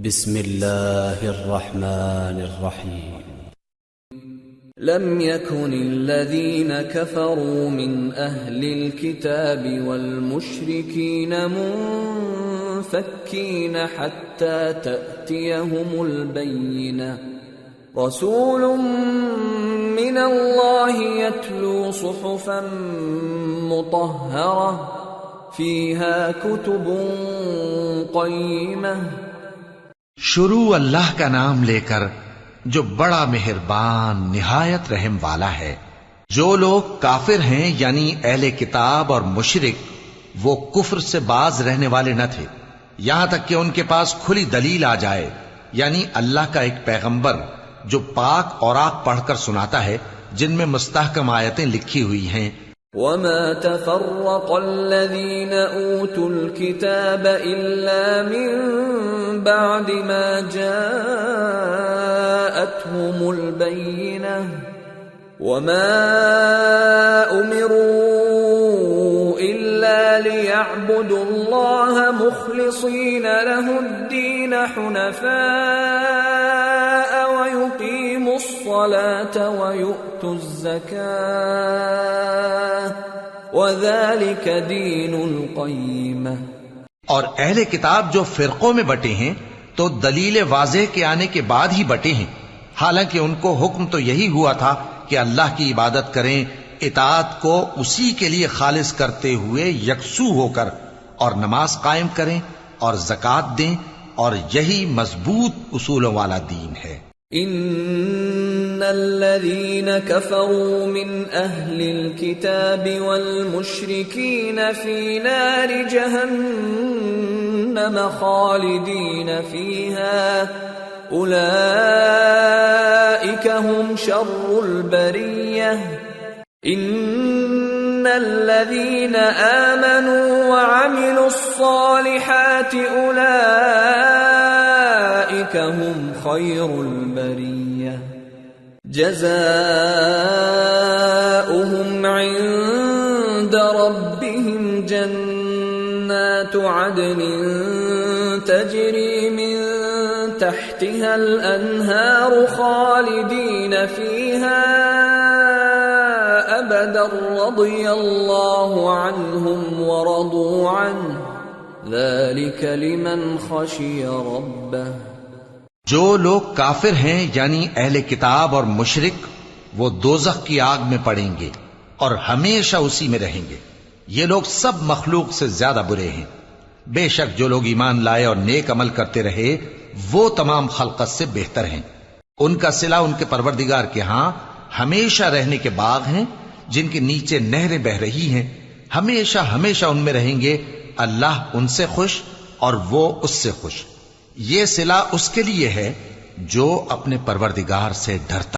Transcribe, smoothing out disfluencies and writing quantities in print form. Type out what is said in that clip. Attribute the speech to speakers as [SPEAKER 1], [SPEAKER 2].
[SPEAKER 1] بسم الله الرحمن الرحيم.
[SPEAKER 2] لم يكن الذين كفروا من أهل الكتاب والمشركين منفكين حتى تأتيهم البينة رسول من الله يتلو صحفا مطهرة فيها كتب قيمة.
[SPEAKER 3] شروع اللہ کا نام لے کر جو بڑا مہربان نہایت رحم والا ہے. جو لوگ کافر ہیں یعنی اہل کتاب اور مشرک وہ کفر سے باز رہنے والے نہ تھے یہاں تک کہ ان کے پاس کھلی دلیل آ جائے، یعنی اللہ کا ایک پیغمبر جو پاک اوراق پڑھ کر سناتا ہے جن میں مستحکم آیتیں لکھی ہوئی ہیں.
[SPEAKER 2] وما تفرق الذين اوتوا الكتاب الا من بعد ما جاءتهم البينة وما امروا الا ليعبدوا الله مخلصين له الدين حنفاء ويقيموا الصلاة ويؤتوا الزكاة وذلك دين القيمة.
[SPEAKER 3] اور اہل کتاب جو فرقوں میں بٹے ہیں تو دلیل واضح کے آنے کے بعد ہی بٹے ہیں، حالانکہ ان کو حکم تو یہی ہوا تھا کہ اللہ کی عبادت کریں، اطاعت کو اسی کے لیے خالص کرتے ہوئے یکسو ہو کر، اور نماز قائم کریں اور زکوٰۃ دیں، اور یہی مضبوط اصولوں والا دین ہے.
[SPEAKER 2] ان الذين كفروا من اهل الكتاب والمشركين في نار جهنم خالدين فيها اولئك هم شر البرية. ان الذين آمنوا وعملوا الصالحات اولئك هم خير البرية جزاؤهم عند ربهم جنات عدن تجري من تحتها الأنهار خالدين فيها أبدا رضي الله عنهم ورضوا عنه ذلك لمن خشي ربه.
[SPEAKER 3] جو لوگ کافر ہیں یعنی اہل کتاب اور مشرک وہ دوزخ کی آگ میں پڑیں گے اور ہمیشہ اسی میں رہیں گے. یہ لوگ سب مخلوق سے زیادہ برے ہیں. بے شک جو لوگ ایمان لائے اور نیک عمل کرتے رہے وہ تمام خلقت سے بہتر ہیں. ان کا صلہ ان کے پروردگار کے ہاں ہمیشہ رہنے کے باغ ہیں جن کے نیچے نہریں بہ رہی ہیں، ہمیشہ ہمیشہ ان میں رہیں گے. اللہ ان سے خوش اور وہ اس سے خوش. یہ صلہ اس کے لیے ہے جو اپنے پروردگار سے ڈرتا